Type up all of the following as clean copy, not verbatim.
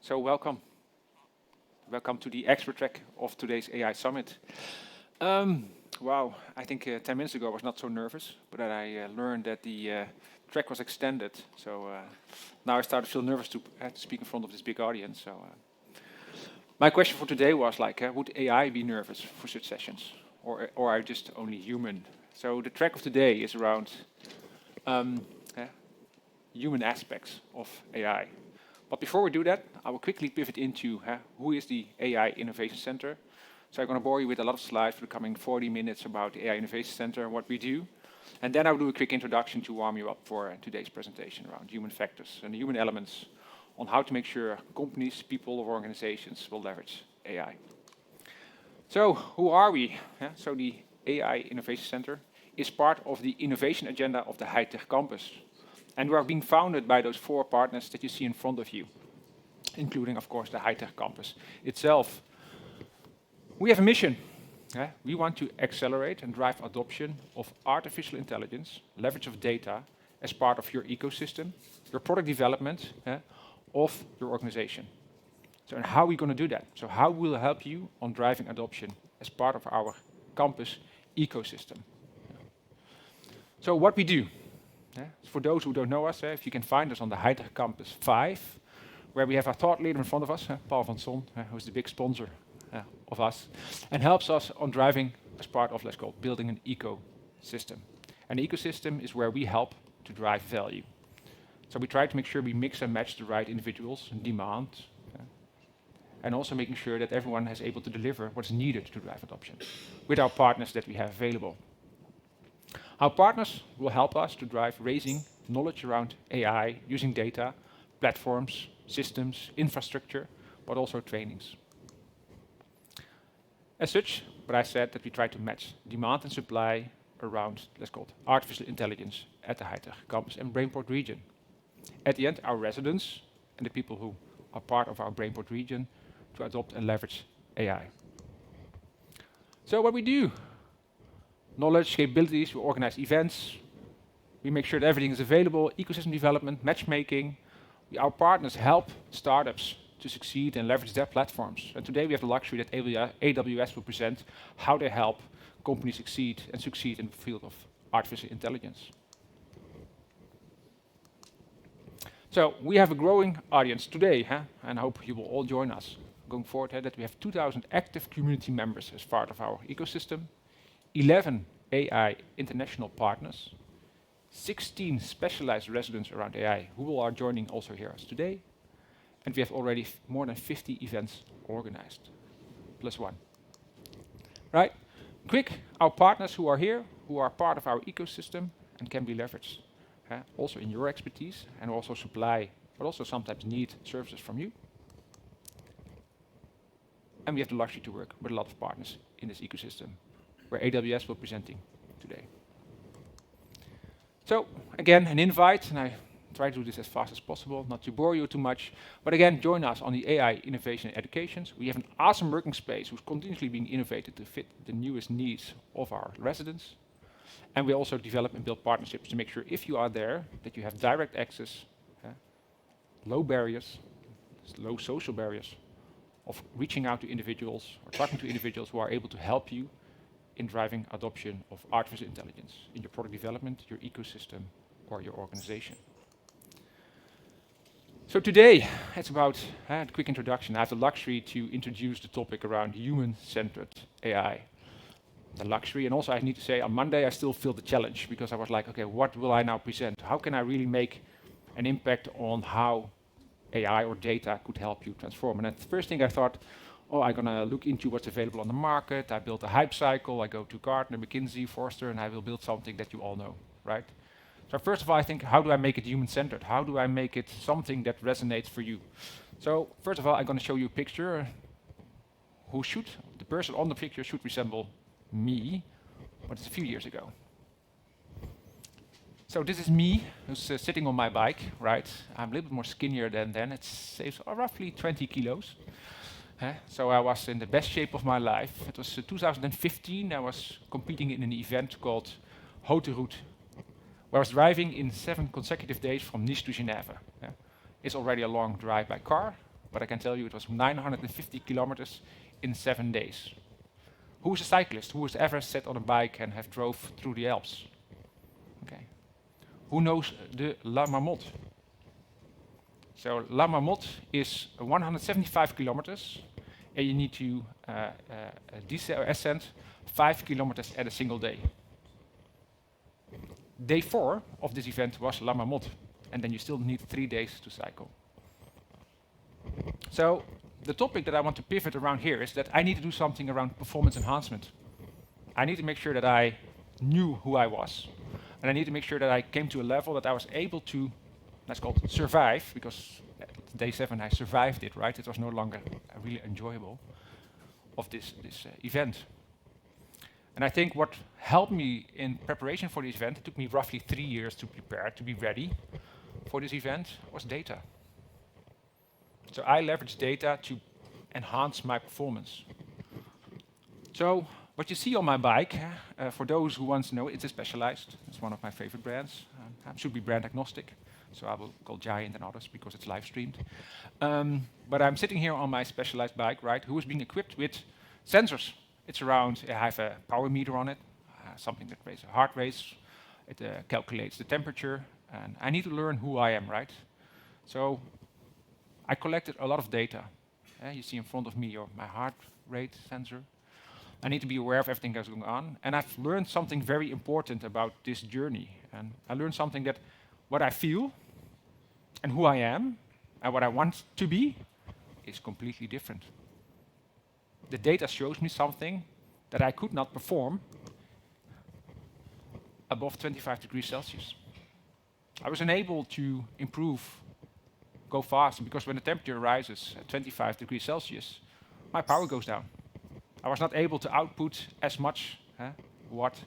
So welcome. Welcome to the expert track of today's AI Summit. Wow, I think 10 minutes ago I was not so nervous, but then I learned that the track was extended. So now I start to feel nervous to speak in front of this big audience. So my question for today was like, would AI be nervous for such sessions? Or are just only human? So the track of today is around human aspects of AI. But before we do that, I will quickly pivot into who is the AI Innovation Center. So I'm going to bore you with a lot of slides for the coming 40 minutes about the AI Innovation Center and what we do. And then I'll do a quick introduction to warm you up for today's presentation around human factors and the human elements on how to make sure companies, people, or organizations will leverage AI. So who are we? So the AI Innovation Center is part of the innovation agenda of the high-tech campus. And we are being founded by those 4 partners that you see in front of you, including, of course, the high-tech campus itself. We have a mission. We want to accelerate and drive adoption of artificial intelligence, leverage of data, as part of your ecosystem, your product development of your organization. So and how are we going to do that? So how will it help you on driving adoption as part of our campus ecosystem? So what we do. For those who don't know us, if you can find us on the High-Tech Campus 5, where we have our thought leader in front of us, Paul van Son, who's the big sponsor of us, and helps us on driving as part of, let's call it, building an ecosystem. An ecosystem is where we help to drive value. So we try to make sure we mix and match the right individuals and demand, and also making sure that everyone is able to deliver what's needed to drive adoption with our partners that we have available. Our partners will help us to drive raising knowledge around AI using data, platforms, systems, infrastructure, but also trainings. As such, what I said that we try to match demand and supply around, let's call it, artificial intelligence at the high-tech campus and Brainport region. At the end, our residents and the people who are part of our Brainport region to adopt and leverage AI. So what we do? Knowledge, capabilities, we organize events, we make sure that everything is available, ecosystem development, matchmaking. Our partners help startups to succeed and leverage their platforms. And today we have the luxury that AWS will present how they help companies succeed in the field of artificial intelligence. So we have a growing audience today, and I hope you will all join us going forward, that we have 2,000 active community members as part of our ecosystem. 11 AI international partners, 16 specialized residents around AI who are joining also here as today, and we have already more than 50 events organized, +1. Right? Quick, our partners who are here, who are part of our ecosystem and can be leveraged, also in your expertise and also supply, but also sometimes need services from you. And we have the luxury to work with a lot of partners in this ecosystem, where AWS will be presenting today. So again, an invite, and I try to do this as fast as possible, not to bore you too much, but again, join us on the AI Innovation Educations. We have an awesome working space who's continuously being innovated to fit the newest needs of our residents. And we also develop and build partnerships to make sure if you are there, that you have direct access, low barriers, low social barriers, of reaching out to individuals or talking to individuals who are able to help you in driving adoption of artificial intelligence in your product development, your ecosystem, or your organization. So today, it's about a quick introduction. I have the luxury to introduce the topic around human-centered AI. The luxury, and also I need to say, on Monday I still feel the challenge, because I was like, okay, what will I now present? How can I really make an impact on how AI or data could help you transform? And the first thing I thought, I'm going to look into what's available on the market. I built a hype cycle. I go to Gartner, McKinsey, Forrester, and I will build something that you all know, right? So first of all, I think, how do I make it human-centered? How do I make it something that resonates for you? So first of all, I'm going to show you a picture the person on the picture should resemble me, but it's a few years ago. So this is me, who's sitting on my bike, right? I'm a little bit more skinnier than then. It saves roughly 20 kilos. So I was in the best shape of my life. It was 2015. I was competing in an event called Haute Route, where I was driving in 7 consecutive days from Nice to Geneva. It's already a long drive by car, but I can tell you it was 950 kilometers in 7 days. Who is a cyclist? Who has ever sat on a bike and have drove through the Alps? Okay. Who knows the La Marmotte? So La Marmotte is 175 kilometers, and you need to ascend 5 kilometers at a single day. Day 4 of this event was La Marmotte, and then you still need 3 days to cycle. So the topic that I want to pivot around here is that I need to do something around performance enhancement. I need to make sure that I knew who I was, and I need to make sure that I came to a level that I was able to, let's call it survive, because day 7 I survived it, right? It was no longer really enjoyable of this event. And I think what helped me in preparation for this event, it took me roughly 3 years to prepare, to be ready for this event, was data. So I leveraged data to enhance my performance. So what you see on my bike, for those who want to know, it's a Specialized. It's one of my favorite brands. I should be brand agnostic, so I will call Giant and others because it's live streamed. But I'm sitting here on my Specialized bike, right, who is being equipped with sensors. It's around, I have a power meter on it, something that raises heart rates. It calculates the temperature, and I need to learn who I am, right? So I collected a lot of data. You see in front of me my heart rate sensor. I need to be aware of everything that's going on. And I've learned something very important about this journey. And I learned something that what I feel and who I am and what I want to be is completely different. The data shows me something that I could not perform above 25 degrees Celsius. I was unable to improve, go fast, because when the temperature rises at 25 degrees Celsius, my power goes down. I was not able to output as much watts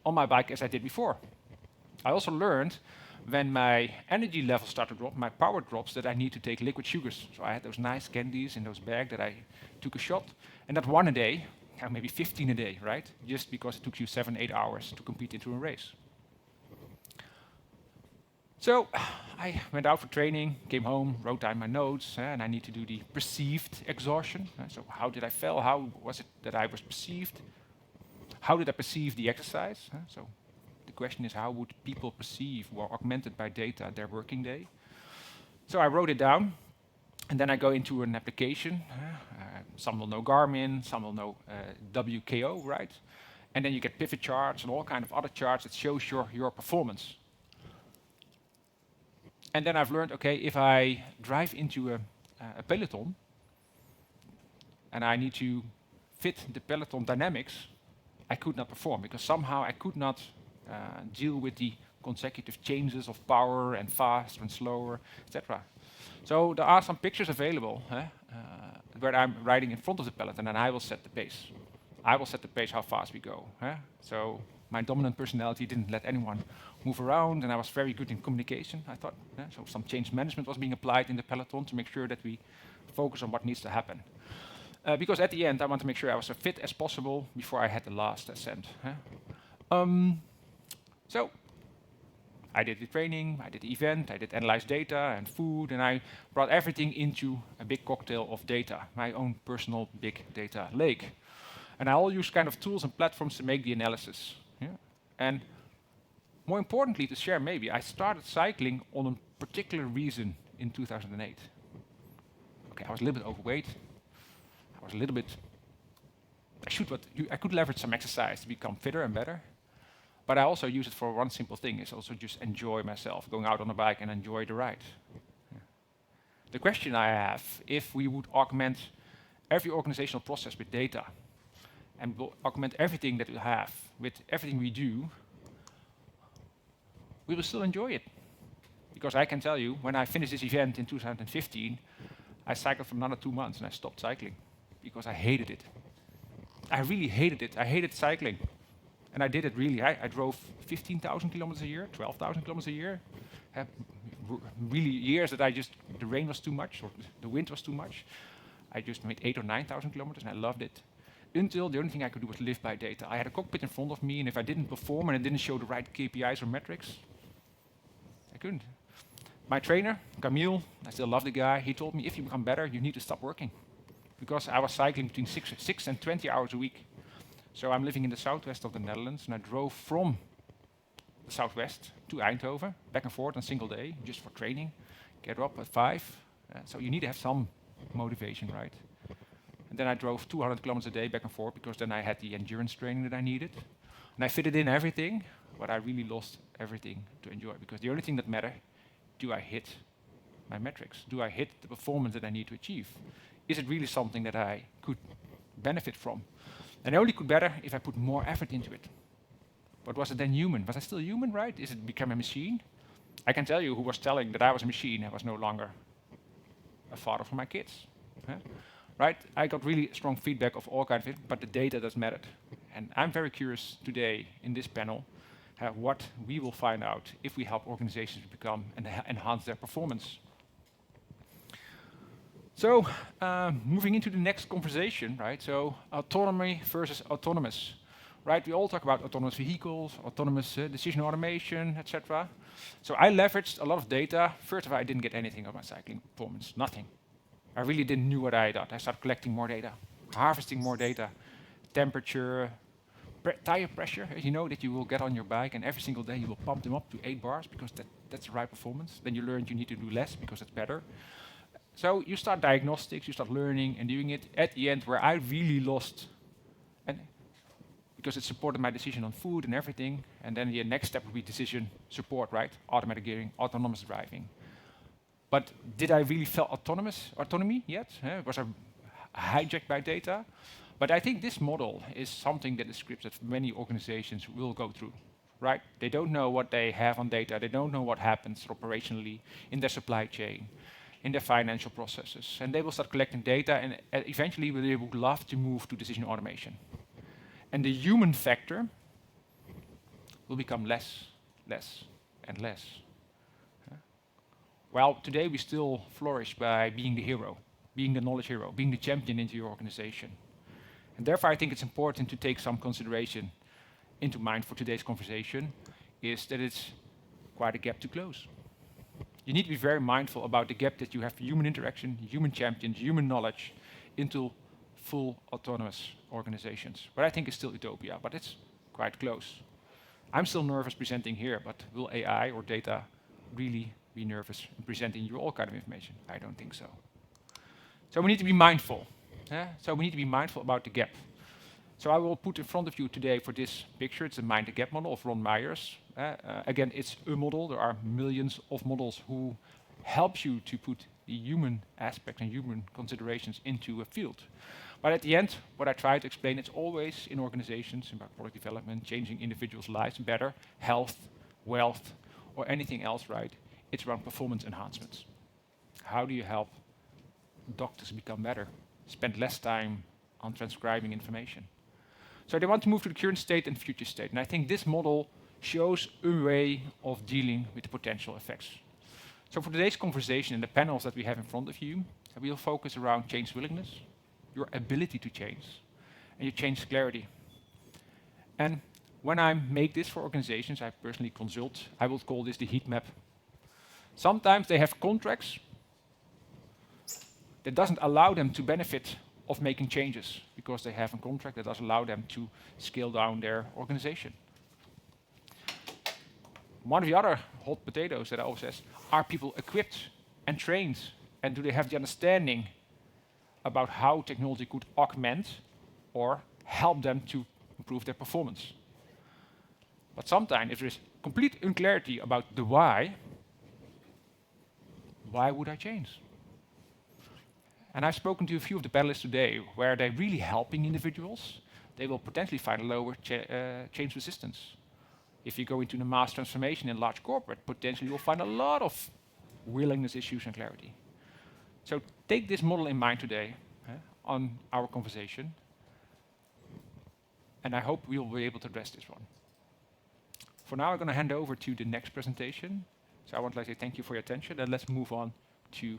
on my bike as I did before. I also learned when my energy level started to drop, my power drops, that I need to take liquid sugars. So I had those nice candies in those bags that I took a shot, and not 1 a day, maybe 15 a day, right? Just because it took you 7-8 hours to compete into a race. So I went out for training, came home, wrote down my notes, and I need to do the perceived exhaustion. So how did I feel? How was it that I was perceived? How did I perceive the exercise? So the question is, how would people perceive, or augmented by data, their working day? So I wrote it down, and then I go into an application. Some will know Garmin, some will know WKO, right? And then you get pivot charts and all kind of other charts that shows your performance. And then I've learned, okay, if I drive into a peloton and I need to fit the peloton dynamics, I could not perform because somehow I could not deal with the consecutive changes of power and faster and slower, etc. So there are some pictures available where I'm riding in front of the peloton and I will set the pace. I will set the pace how fast we go. So my dominant personality didn't let anyone move around, and I was very good in communication, I thought. So some change management was being applied in the peloton to make sure that we focus on what needs to happen. Because at the end, I want to make sure I was as fit as possible before I had the last ascent. So I did the training, I did the event, I did analyze data and food, and I brought everything into a big cocktail of data, my own personal big data lake. And I all use kind of tools and platforms to make the analysis. And more importantly, to share maybe, I started cycling on a particular reason in 2008. Okay, I was a little bit overweight. I was a little bit, I could leverage some exercise to become fitter and better. But I also use it for one simple thing, is also just enjoy myself, going out on a bike and enjoy the ride. The question I have, if we would augment every organizational process with data, and augment everything that we have with everything we do, we will still enjoy it. Because I can tell you, when I finished this event in 2015, I cycled for another 2 months and I stopped cycling because I hated it. I really hated it. I hated cycling. And I did it really. I drove 15,000 kilometers a year, 12,000 kilometers a year. Really years that the rain was too much or the wind was too much. I just made 8,000 or 9,000 kilometers and I loved it. Until the only thing I could do was live by data. I had a cockpit in front of me, and if I didn't perform and it didn't show the right KPIs or metrics, I couldn't. My trainer, Camille, I still love the guy, he told me if you become better, you need to stop working. Because I was cycling between 6 and 20 hours a week. So I'm living in the southwest of the Netherlands, and I drove from the southwest to Eindhoven, back and forth on a single day, just for training. Get up at 5. So you need to have some motivation, right? And then I drove 200 kilometers a day back and forth, because then I had the endurance training that I needed. And I fitted in everything, but I really lost everything to enjoy, because the only thing that mattered, do I hit my metrics? Do I hit the performance that I need to achieve? Is it really something that I could benefit from? And I only could better if I put more effort into it. But was it then human? Was I still human, right? Is it become a machine? I can tell you who was telling that I was a machine, I was no longer a father for my kids. Right? I got really strong feedback of all kinds of it, but the data does matter. And I'm very curious today in this panel what we will find out if we help organizations become and enhance their performance. So, moving into the next conversation, right? So, autonomy versus autonomous, right? We all talk about autonomous vehicles, autonomous decision automation, etc. So I leveraged a lot of data. First of all, I didn't get anything of my cycling performance, nothing. I really didn't know what I thought. I started collecting more data, harvesting more data, temperature, tire pressure. You know that you will get on your bike and every single day you will pump them up to 8 bars because that's the right performance. Then you learn you need to do less because it's better. So you start diagnostics, you start learning and doing it. At the end, where I really lost, and because it supported my decision on food and everything, and then the next step would be decision support, right? Automatic gearing, autonomous driving. But did I really feel autonomy yet? Was I hijacked by data? But I think this model is something that is scripts that many organizations will go through, right? They don't know what they have on data. They don't know what happens operationally in their supply chain, in their financial processes. And they will start collecting data, and eventually they would love to move to decision automation. And the human factor will become less, and less. Well, today we still flourish by being the hero, being the knowledge hero, being the champion into your organization. And therefore, I think it's important to take some consideration into mind for today's conversation, is that it's quite a gap to close. You need to be very mindful about the gap that you have human interaction, human champions, human knowledge, into full autonomous organizations. But I think it's still utopia, but it's quite close. I'm still nervous presenting here, but will AI or data really be nervous in presenting you all kind of information? I don't think so. So we need to be mindful. So we need to be mindful about the gap. So I will put in front of you today for this picture, it's a Mind the Gap model of Ron Myers. Again, it's a model. There are millions of models who help you to put the human aspect and human considerations into a field. But at the end, what I try to explain, it's always in organizations about product development, changing individuals' lives better, health, wealth, or anything else, right? It's around performance enhancements. How do you help doctors become better, spend less time on transcribing information? So they want to move to the current state and future state. And I think this model shows a way of dealing with the potential effects. So for today's conversation and the panels that we have in front of you, we will focus around change willingness, your ability to change, and your change clarity. And when I make this for organizations, I personally consult, I will call this the heat map. Sometimes they have contracts that doesn't allow them to benefit of making changes because they have a contract that does allow them to scale down their organization. One of the other hot potatoes that I always ask, are people equipped and trained, and do they have the understanding about how technology could augment or help them to improve their performance? But sometimes if there is complete unclarity about the why would I change? And I've spoken to a few of the panelists today where they're really helping individuals. They will potentially find a lower change resistance. If you go into the mass transformation in large corporate, potentially you'll find a lot of willingness issues and clarity. So take this model in mind today on our conversation. And I hope we'll be able to address this one. For now, I'm going to hand over to the next presentation. So I want to say thank you for your attention, and let's move on to